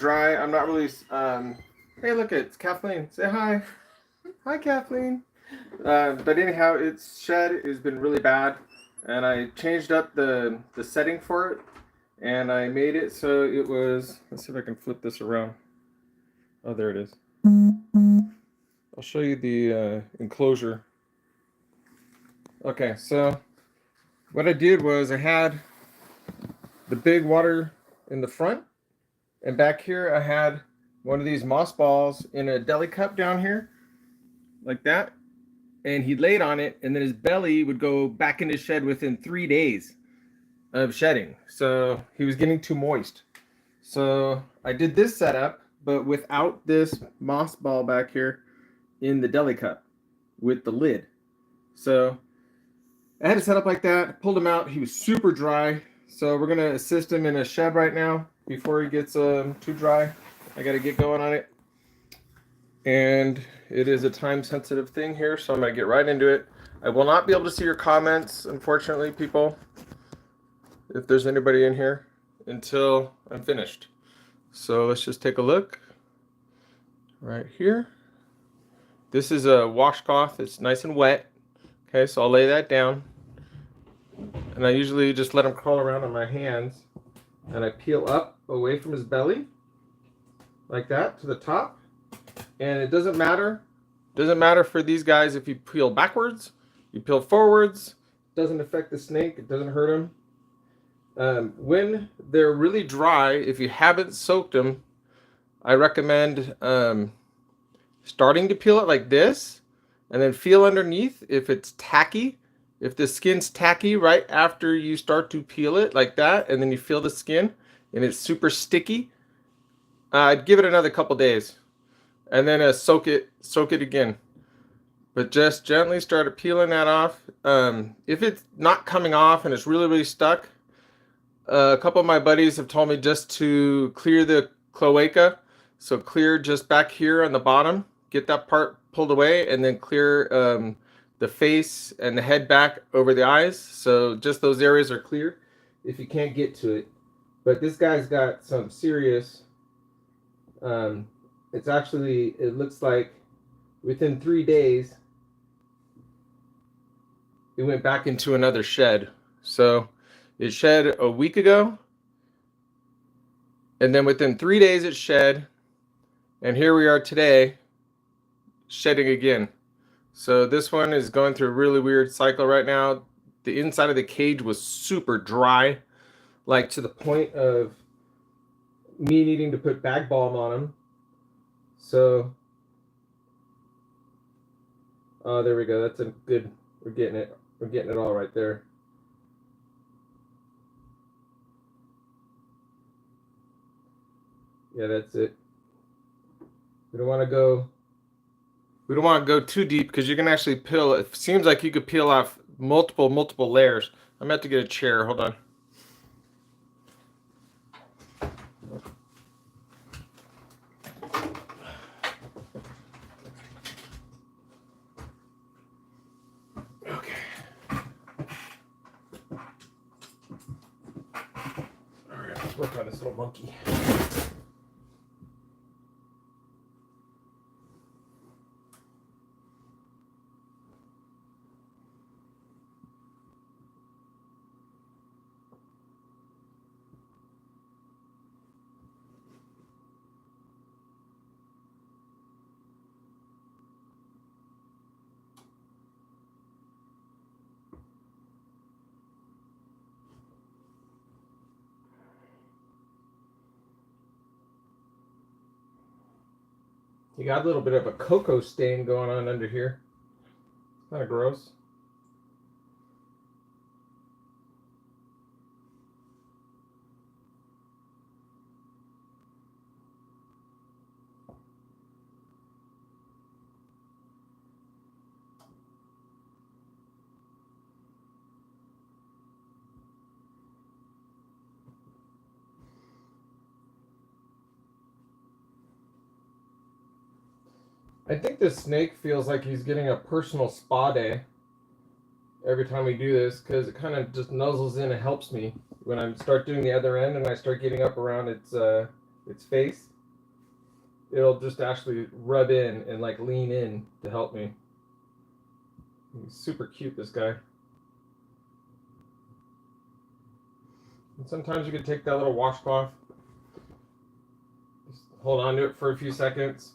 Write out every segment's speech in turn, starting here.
dry. I'm not really. Hey, look, it's Kathleen. Say hi. Hi, Kathleen. But anyhow, its shed has been really bad, and I changed up the setting for it, and I made it so it was. Let's see if I can flip this around. Oh, there it is. I'll show you the enclosure. Okay, so what I did was I had the big water in the front, and back here I had one of these moss balls in a deli cup down here, like that. And he laid on it, and then his belly would go back in his shed within 3 days of shedding. So he was getting too moist. So I did this setup, but without this moss ball back here in the deli cup with the lid. So I had it set up like that, pulled him out. He was super dry. So we're going to assist him in a shed right now before he gets too dry. I got to get going on it. And it is a time-sensitive thing here, so I'm going to get right into it. I will not be able to see your comments, unfortunately, people, if there's anybody in here, until I'm finished. So let's just take a look right here. This is a washcloth. It's nice and wet. Okay, so I'll lay that down. And I usually just let him crawl around on my hands. And I peel up away from his belly, like that, to the top. And it doesn't matter. Doesn't matter for these guys if you peel backwards, you peel forwards. It doesn't affect the snake. It doesn't hurt him. When they're really dry, if you haven't soaked them, I recommend starting to peel it like this, and then feel underneath if it's tacky. If the skin's tacky right after you start to peel it like that, and then you feel the skin and it's super sticky, I'd give it another couple days. And then soak it again. But just gently start peeling that off. If it's not coming off and it's really, really stuck, a couple of my buddies have told me just to clear the cloaca. So clear just back here on the bottom. Get that part pulled away, and then clear the face and the head back over the eyes. So just those areas are clear if you can't get to it. But this guy's got some serious... it's actually, it looks like within 3 days, it went back into another shed. So it shed a week ago, and then within 3 days it shed, and here we are today, shedding again. So this one is going through a really weird cycle right now. The inside of the cage was super dry, like to the point of me needing to put bag balm on him. So, oh, there we go. That's a good, we're getting it all right there. Yeah, that's it. We don't want to go too deep, because you can actually peel. It seems like you could peel off multiple layers. I'm going to have to get a chair. Hold on. Work on this little monkey. You got a little bit of a cocoa stain going on under here. Kind of gross. I think this snake feels like he's getting a personal spa day every time we do this, because it kind of just nuzzles in and helps me when I start doing the other end and I start getting up around its face. it'll just actually rub in and like lean in to help me. He's super cute, this guy. And sometimes you can take that little washcloth, just hold on to it for a few seconds.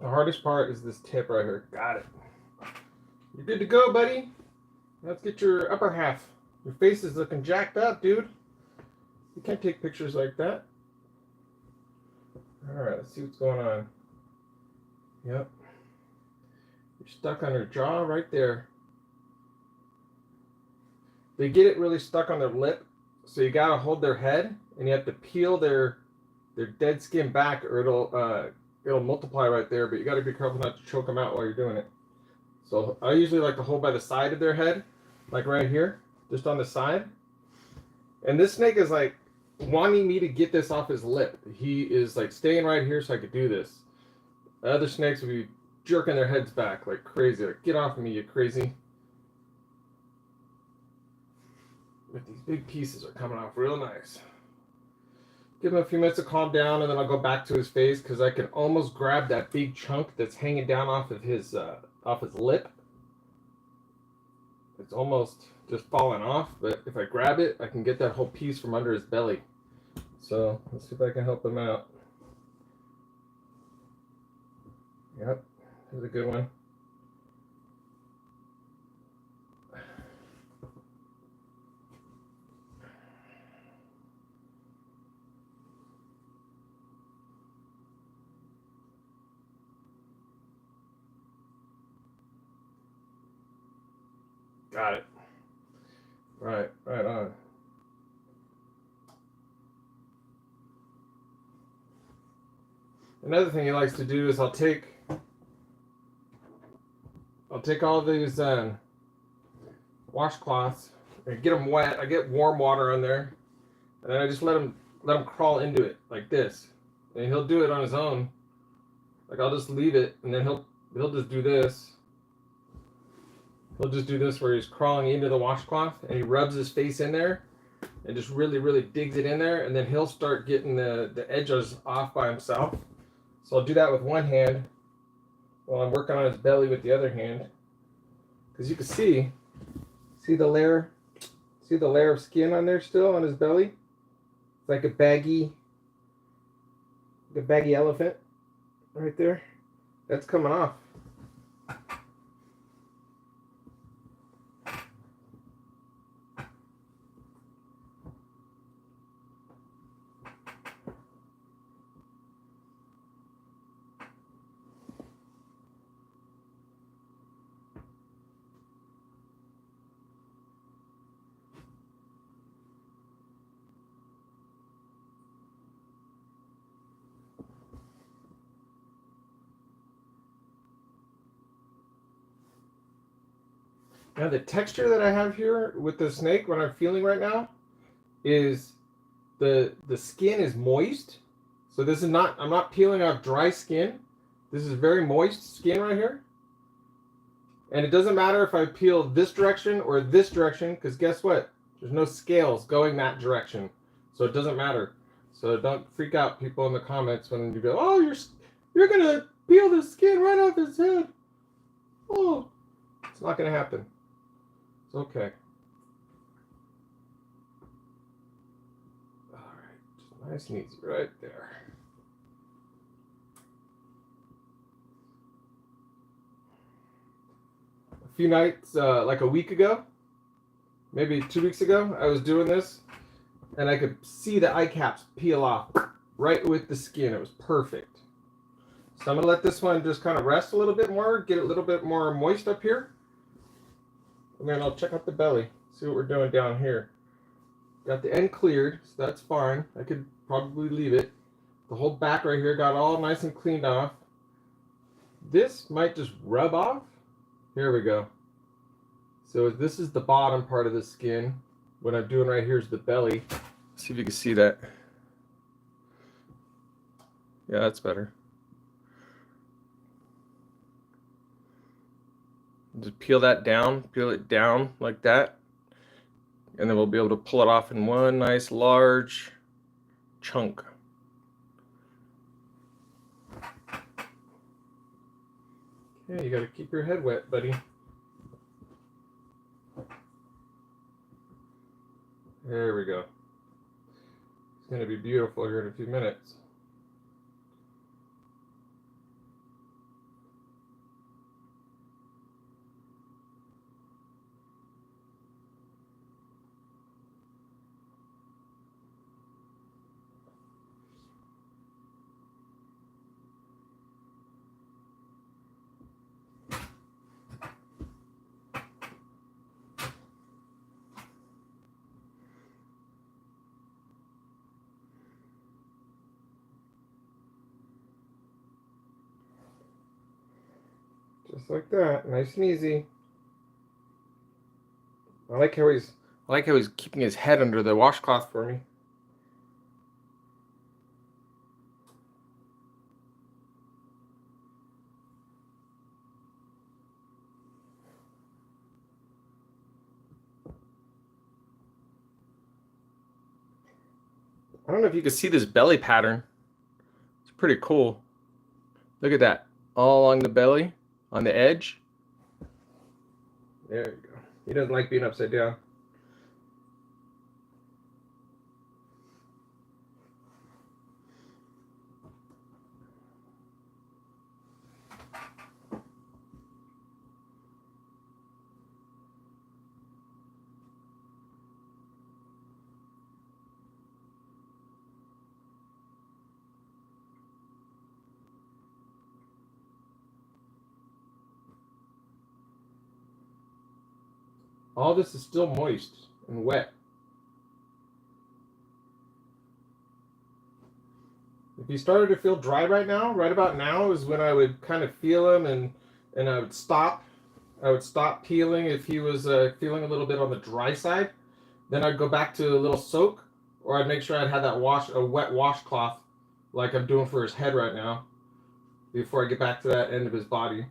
The hardest part is this tip right here. Got it. You're good to go, buddy. Let's get your upper half. Your face is looking jacked up, dude. You can't take pictures like that. Alright, let's see what's going on. Yep. You're stuck on her jaw right there. They get it really stuck on their lip, so you gotta hold their head and you have to peel their dead skin back or it'll multiply right there, but you gotta be careful not to choke them out while you're doing it. So I usually like to hold by the side of their head, like right here, just on the side. And this snake is like wanting me to get this off his lip. He is like staying right here so I could do this. The other snakes would be jerking their heads back like crazy. Like, get off of me, you crazy. But these big pieces are coming off real nice. Give him a few minutes to calm down, and then I'll go back to his face because I can almost grab that big chunk that's hanging down off of his lip. It's almost just falling off, but if I grab it, I can get that whole piece from under his belly. So let's see if I can help him out. Yep, here's a good one. Got it. Right on. Another thing he likes to do is I'll take all these washcloths and get them wet. I get warm water on there, and then I just let him crawl into it like this, and he'll do it on his own. Like I'll just leave it, and then he'll just do this. He'll just do this where he's crawling into the washcloth and he rubs his face in there and just really digs it in there, and then he'll start getting the edges off by himself. So I'll do that with one hand while I'm working on his belly with the other hand. Because you can see the layer of skin on there still on his belly? It's like a baggy elephant right there. That's coming off. Now the texture that I have here with the snake, what I'm feeling right now, is the skin is moist. So this is not, I'm not peeling off dry skin. This is very moist skin right here. And it doesn't matter if I peel this direction or this direction, because guess what? There's no scales going that direction. So it doesn't matter. So don't freak out, people in the comments, when you go, oh, you're gonna peel the skin right off his head. Oh, it's not gonna happen. It's okay. All right, just nice and easy right there. A few nights, like a week ago, maybe 2 weeks ago, I was doing this and I could see the eye caps peel off right with the skin. It was perfect. So I'm gonna let this one just kind of rest a little bit more, get it a little bit more moist up here. And then I'll check out the belly, see what we're doing down here. Got the end cleared, so that's fine. I could probably leave it. The whole back right here got all nice and cleaned off. This might just rub off. Here we go. So this is the bottom part of the skin. What I'm doing right here is the belly. See if you can see that. Yeah, that's better. Just peel that down, peel it down like that. And then we'll be able to pull it off in one nice large chunk. Okay, you gotta keep your head wet, buddy. There we go. It's gonna be beautiful here in a few minutes. Just like that, nice and easy. I like how he's keeping his head under the washcloth for me. I don't know if you can see this belly pattern. It's pretty cool. Look at that, all along the belly, on the edge. There you go. He doesn't like being upside down. All this is still moist and wet. If he started to feel dry right now, right about now is when I would kind of feel him and I would stop. I would stop peeling if he was feeling a little bit on the dry side. Then I'd go back to a little soak, or I'd make sure I'd have that a wet washcloth like I'm doing for his head right now before I get back to that end of his body.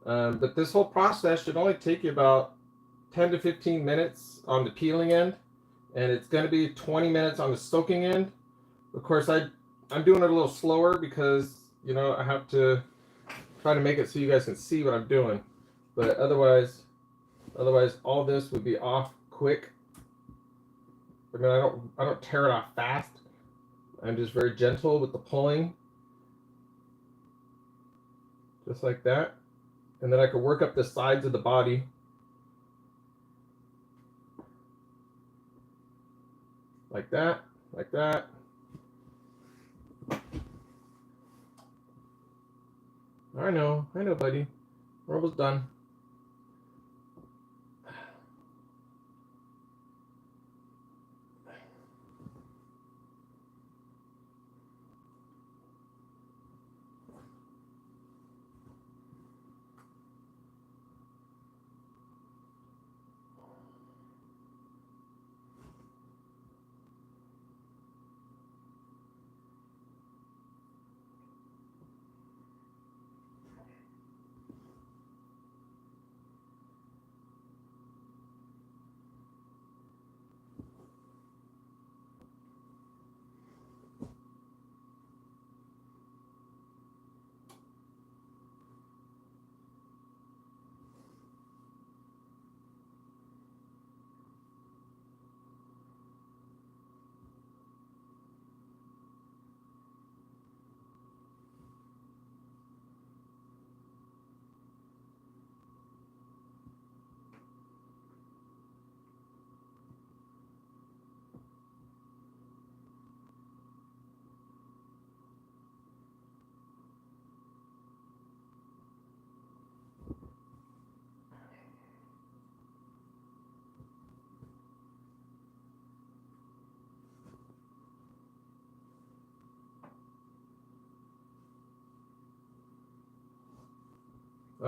But this whole process should only take you about 10 to 15 minutes on the peeling end, and it's going to be 20 minutes on the soaking end. Of course, I'm doing it a little slower because, you know, I have to try to make it so you guys can see what I'm doing. But otherwise all this would be off quick. I mean, I don't tear it off fast. I'm just very gentle with the pulling. Just like that. And then I could work up the sides of the body. Like that, like that. I know, buddy. We're almost done.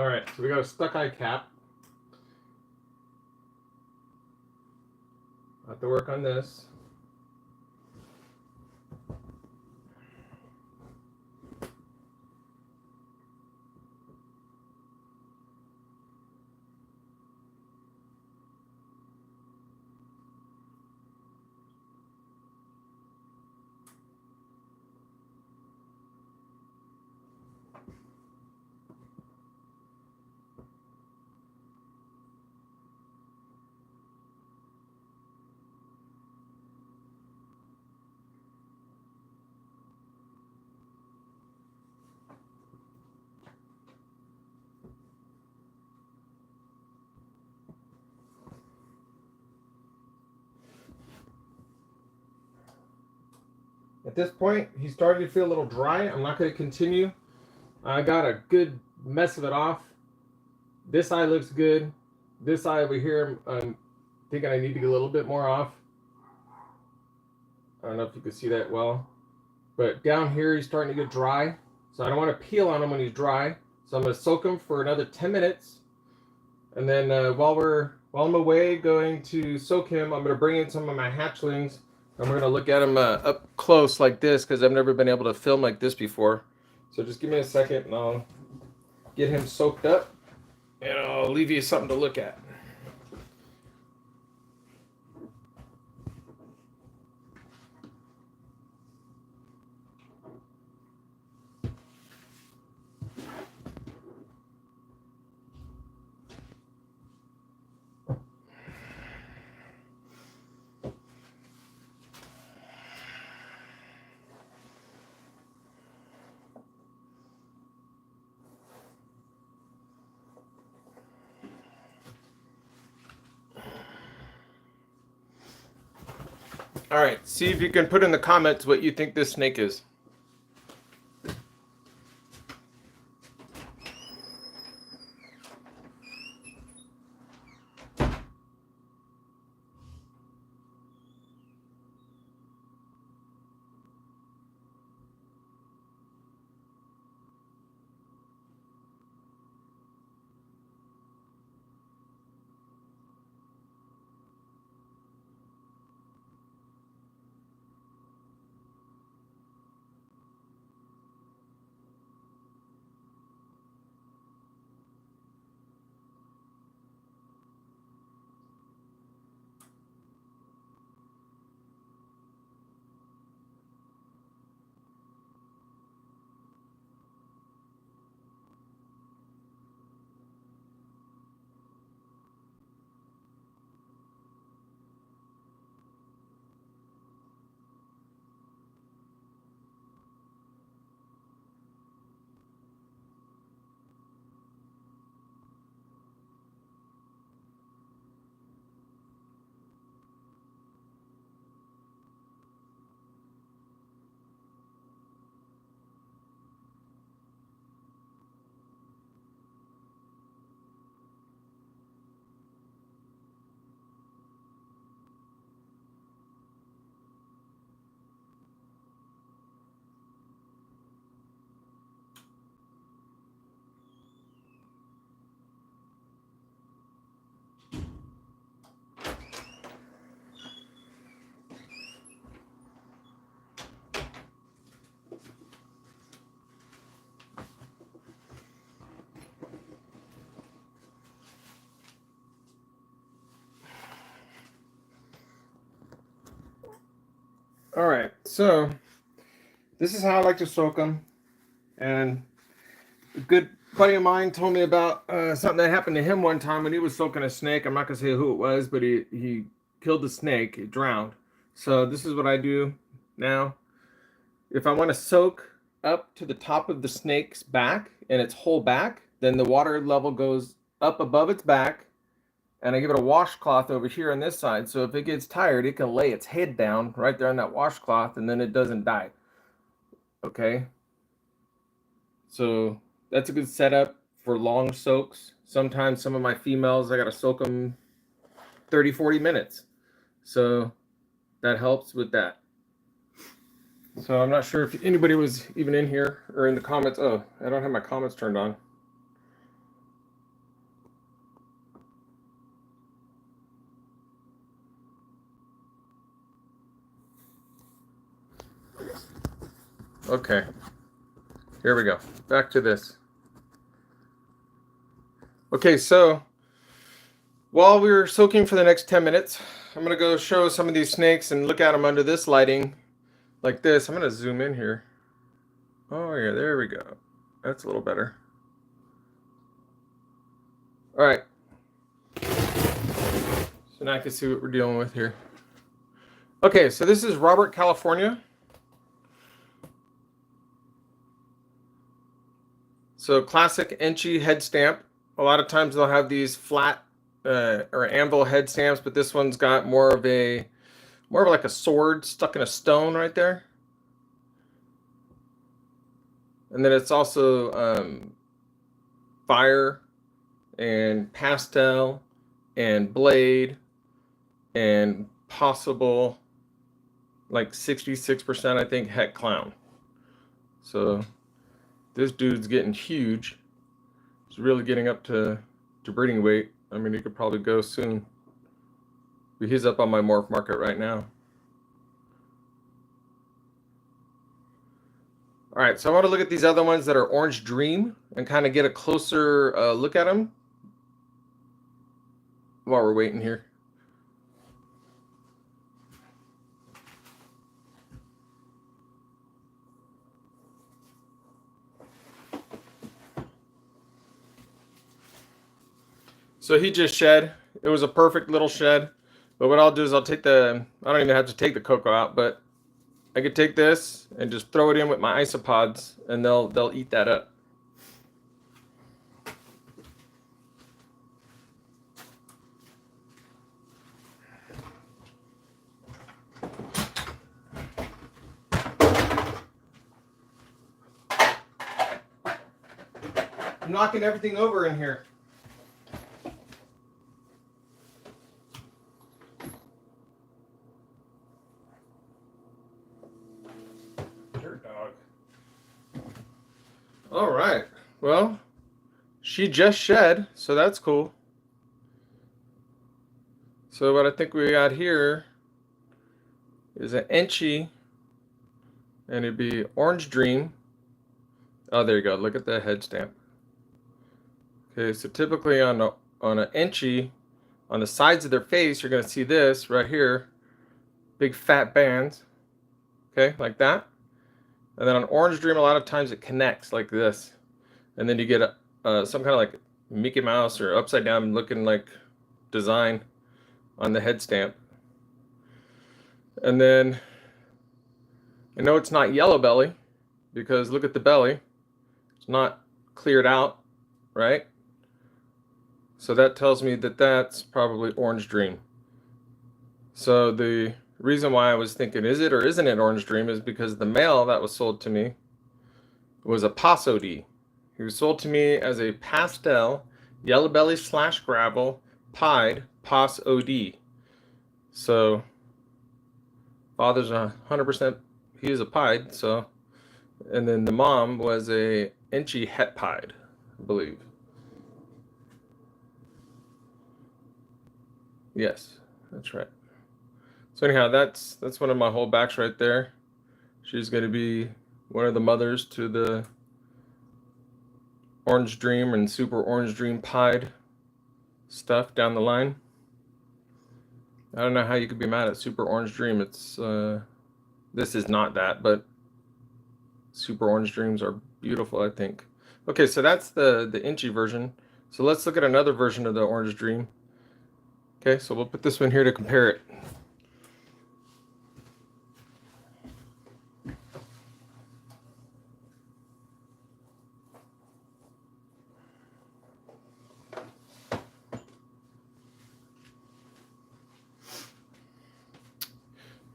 All right, so we got a stuck eye cap. I'll have to work on this. At this point, he's starting to feel a little dry. I'm not going to continue. I got a good mess of it off. This eye looks good. This eye over here, I'm thinking I need to get a little bit more off. I don't know if you can see that well. But down here, he's starting to get dry. So I don't want to peel on him when he's dry. So I'm going to soak him for another 10 minutes. And then while I'm away going to soak him, I'm going to bring in some of my hatchlings. And we're going to look at him up close like this because I've never been able to film like this before. So just give me a second and I'll get him soaked up. And I'll leave you something to look at. All right, see if you can put in the comments what you think this snake is. All right, so this is how I like to soak them. And a good buddy of mine told me about something that happened to him one time when he was soaking a snake. I'm not going to say who it was, but he killed the snake. It drowned. So this is what I do now. If I want to soak up to the top of the snake's back and its whole back, then the water level goes up above its back. And I give it a washcloth over here on this side. So if it gets tired, it can lay its head down right there on that washcloth and then it doesn't die. Okay. So that's a good setup for long soaks. Sometimes some of my females, I got to soak them 30, 40 minutes. So that helps with that. So I'm not sure if anybody was even in here or in the comments. Oh, I don't have my comments turned on. Okay, here we go. Back to this. Okay, so while we were soaking for the next 10 minutes, I'm going to go show some of these snakes and look at them under this lighting like this. I'm going to zoom in here. Oh, yeah, there we go. That's a little better. All right. So now I can see what we're dealing with here. Okay, so this is Robert, California. So classic Enchi head stamp. A lot of times they'll have these flat or anvil head stamps, but this one's got more of like a sword stuck in a stone right there. And then it's also fire and pastel and blade and possible like 66% I think het clown. So this dude's getting huge. He's really getting up to breeding weight. I mean, he could probably go soon. But he's up on my morph market right now. All right, so I want to look at these other ones that are Orange Dream and kind of get a closer look at them while we're waiting here. So he just shed. It was a perfect little shed. But what I'll do is I don't even have to take the cocoa out, but I could take this and just throw it in with my isopods and they'll eat that up. I'm knocking everything over in here. All right, well, she just shed, so that's cool. So what I think we got here is an Enchi, and it'd be Orange Dream. Oh, there you go. Look at the head stamp. Okay, so typically on an Enchi, on the sides of their face, you're going to see this right here, big fat bands. Okay, like that. And then on Orange Dream, a lot of times it connects like this. And then you get some kind of like Mickey Mouse or upside down looking like design on the head stamp. And then I know it's not yellow belly because look at the belly. It's not cleared out, right? So that tells me that that's probably Orange Dream. So the reason why I was thinking, is it or isn't it Orange Dream, is because the male that was sold to me was a Paso D. He was sold to me as a pastel, yellow belly / gravel, pied Pos OD. So father's 100%, he is a pied, so, and then the mom was a Enchi het pied, I believe. Yes, that's right. So anyhow, that's one of my whole backs right there. She's going to be one of the mothers to the Orange Dream and Super Orange Dream pied stuff down the line. I don't know how you could be mad at Super Orange Dream. It's this is not that, but Super Orange Dreams are beautiful, I think. Okay, so that's the Enchi version. So let's look at another version of the Orange Dream. Okay, so we'll put this one here to compare it.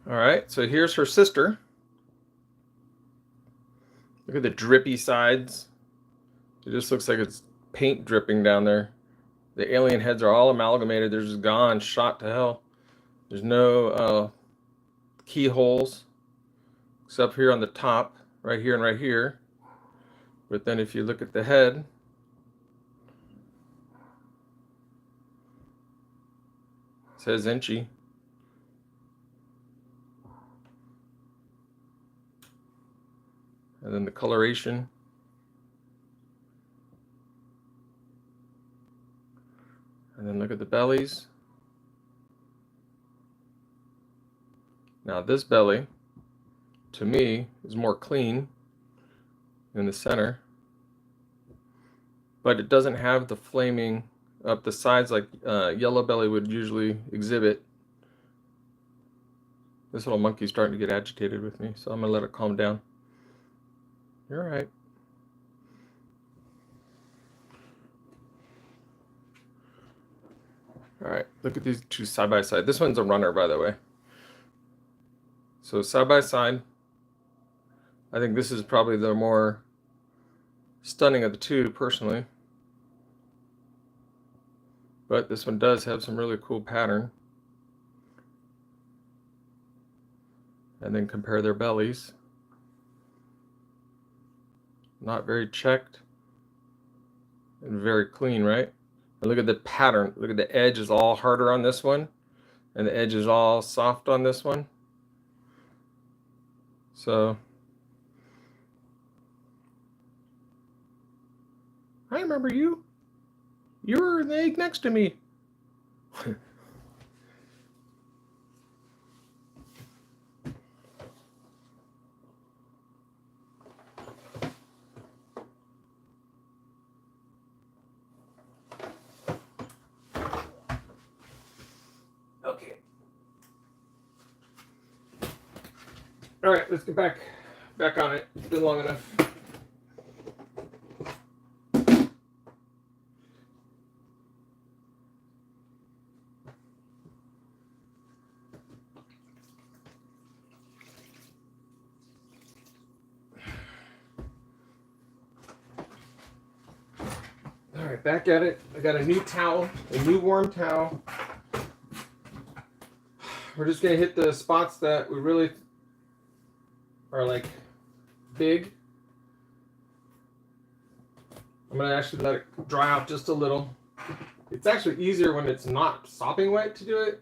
All right, so here's her sister. Look at the drippy sides. It just looks like it's paint dripping down there. The alien heads are all amalgamated. They're just gone, shot to hell. There's no keyholes except here on the top, right here and right here. But then if you look at the head, it says Enchi. And then the coloration. And then look at the bellies. Now this belly, to me, is more clean in the center, but it doesn't have the flaming up the sides like yellow belly would usually exhibit. This little monkey's starting to get agitated with me, so I'm gonna let it calm down. You're all right. All right, look at these two side by side. This one's a runner, by the way. So side by side, I think this is probably the more stunning of the two, personally. But this one does have some really cool pattern. And then compare their bellies. Not very checked. And very clean, right? And look at the pattern. Look at the edge is all harder on this one. And the edge is all soft on this one. So I remember you. You were in the egg next to me. Okay. All right, let's get back on it. It's been long enough. All right, back at it. I got a new towel, a new warm towel. We're just gonna hit the spots that we really are like big. I'm gonna actually let it dry out just a little. It's actually easier when it's not sopping wet to do it.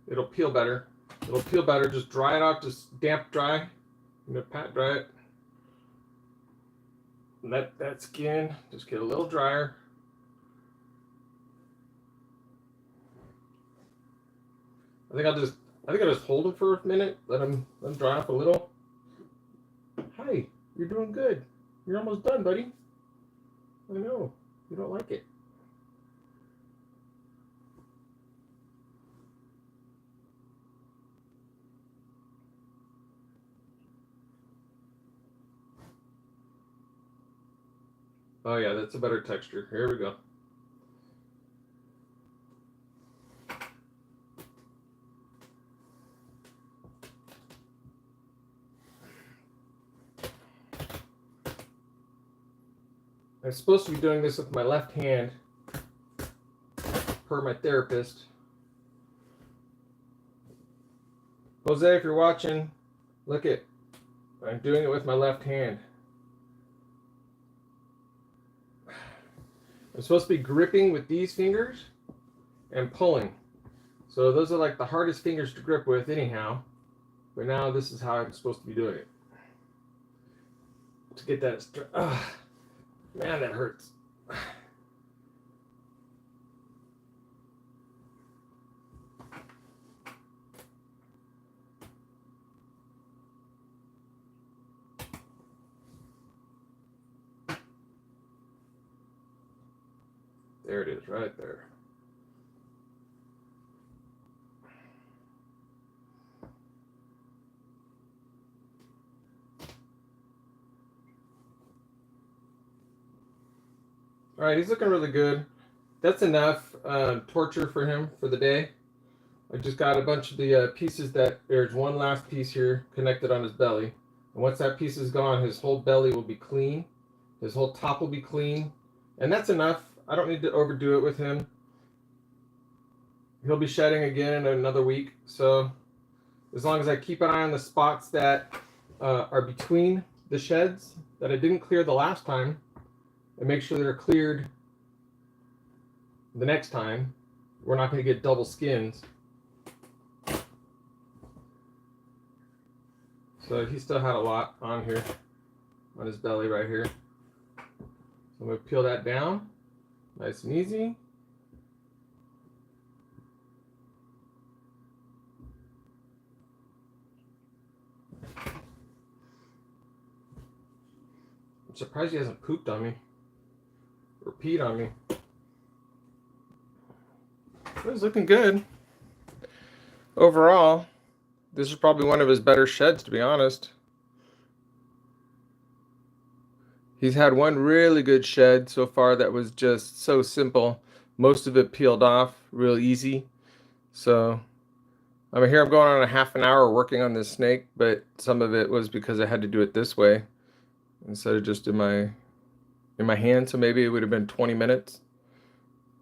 It'll peel better. It'll peel better. Just dry it off, just damp dry. I'm gonna pat dry it. Let that skin just get a little drier. I think I'll just hold it for a minute. Let them dry off a little. Hi, you're doing good. You're almost done, buddy. I know you don't like it. Oh yeah, that's a better texture. Here we go. I'm supposed to be doing this with my left hand, per my therapist. Jose, if you're watching, look it. I'm doing it with my left hand. I'm supposed to be gripping with these fingers and pulling. So those are like the hardest fingers to grip with anyhow. But now this is how I'm supposed to be doing it. To get that, man, that hurts. There it is, right there. All right, he's looking really good. That's enough torture for him for the day. I just got a bunch of the pieces that there's one last piece here connected on his belly. And once that piece is gone, his whole belly will be clean. His whole top will be clean. And that's enough. I don't need to overdo it with him. He'll be shedding again in another week. So as long as I keep an eye on the spots that are between the sheds that I didn't clear the last time, and make sure they're cleared the next time, we're not going to get double skins. So So he still had a lot on here, on his belly right here. So I'm going to peel that down, nice and easy. I'm surprised he hasn't pooped on me or peed on me. It was looking good. Overall, this is probably one of his better sheds, to be honest. He's had one really good shed so far that was just so simple. Most of it peeled off real easy. So I mean, here I'm going on a half an hour working on this snake, but some of it was because I had to do it this way instead of just in my hand. So maybe it would have been 20 minutes.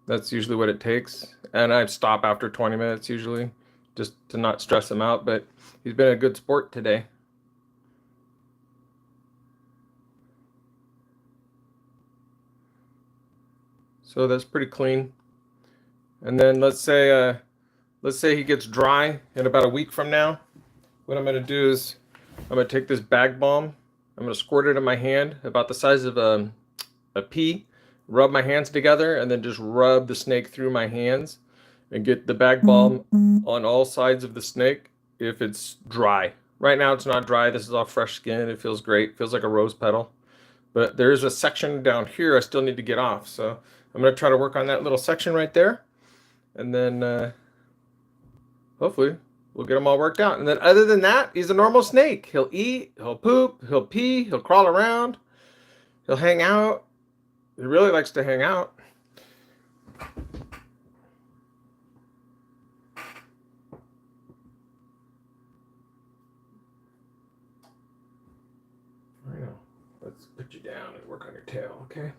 That's usually what it takes. And I stop after 20 minutes usually just to not stress him out. But he's been a good sport today. So that's pretty clean. And then let's say he gets dry in about a week from now. What I'm going to do is I'm going to take this bag balm. I'm going to squirt it in my hand about the size of a pea. Rub my hands together and then just rub the snake through my hands and get the bag balm on all sides of the snake if it's dry. Right now it's not dry. This is all fresh skin. It feels great. It feels like a rose petal. But there's a section down here I still need to get off. So I'm going to try to work on that little section right there. And then hopefully we'll get him all worked out. And then other than that, he's a normal snake. He'll eat, he'll poop, he'll pee, he'll crawl around, he'll hang out. He really likes to hang out. I know. Let's put you down and work on your tail, okay?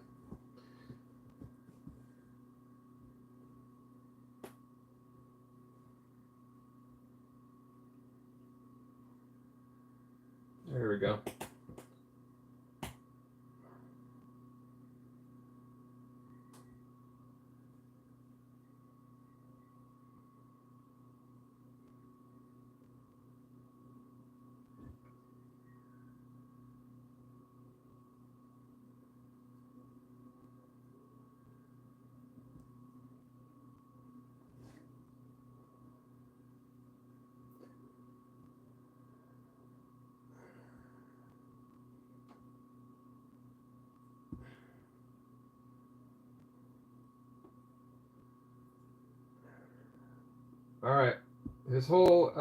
There we go. All right, this whole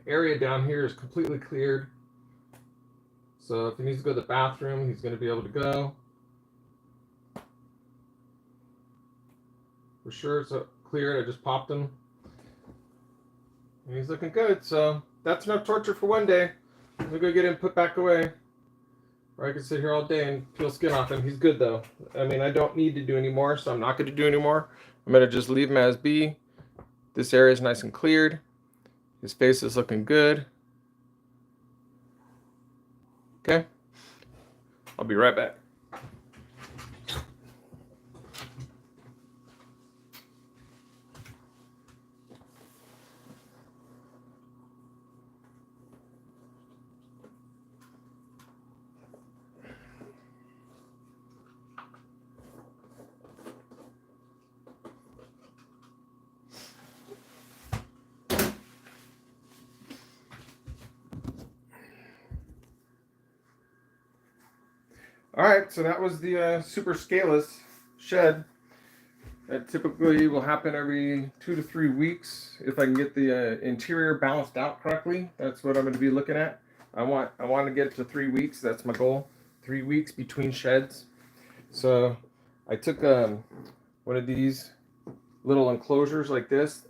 area down here is completely cleared. So if he needs to go to the bathroom, he's going to be able to go. For sure, it's cleared. I just popped him. And he's looking good, so that's enough torture for one day. I'm going to go get him put back away. Or I can sit here all day and peel skin off him. He's good, though. I mean, I don't need to do any more, so I'm not going to do any more. I'm going to just leave him as be. This area is nice and cleared. His face is looking good. Okay. I'll be right back. All right, so that was the Superscaleless Shed. That typically will happen every 2 to 3 weeks if I can get the interior balanced out correctly. That's what I'm going to be looking at. I want to get it to 3 weeks. That's my goal. 3 weeks between sheds. So I took one of these little enclosures like this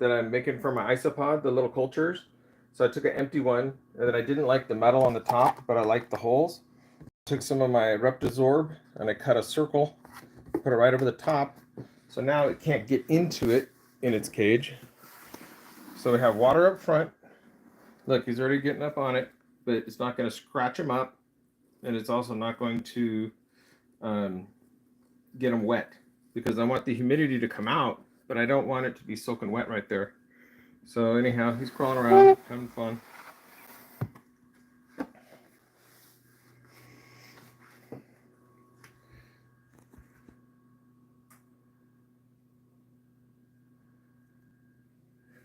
that I'm making for my isopod, the little cultures. So I took an empty one, and then I didn't like the metal on the top, but I liked the holes. Took some of my Reptisorb and I cut a circle, put it right over the top. So now it can't get into it in its cage. So we have water up front. Look, he's already getting up on it, but it's not going to scratch him up. And it's also not going to get him wet because I want the humidity to come out, but I don't want it to be soaking wet right there. So anyhow, he's crawling around, having fun.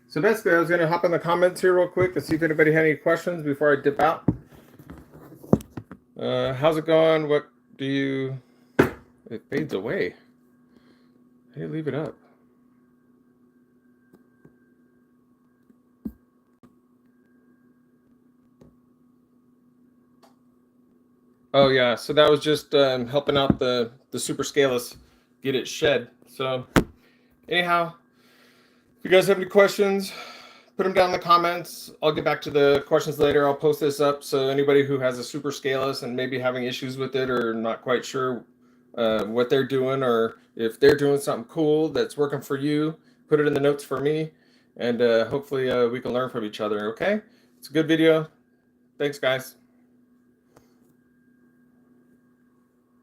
So basically, I was going to hop in the comments here real quick to see if anybody had any questions before I dip out. How's it going? What do you... It fades away. Hey, leave it up. Oh yeah, so that was just helping out the Superscaleless get it shed. So anyhow, if you guys have any questions, put them down in the comments. I'll get back to the questions later. I'll post this up so anybody who has a Superscaleless and maybe having issues with it or not quite sure what they're doing, or if they're doing something cool that's working for you, put it in the notes for me, and hopefully we can learn from each other. Okay, it's a good video. Thanks, guys.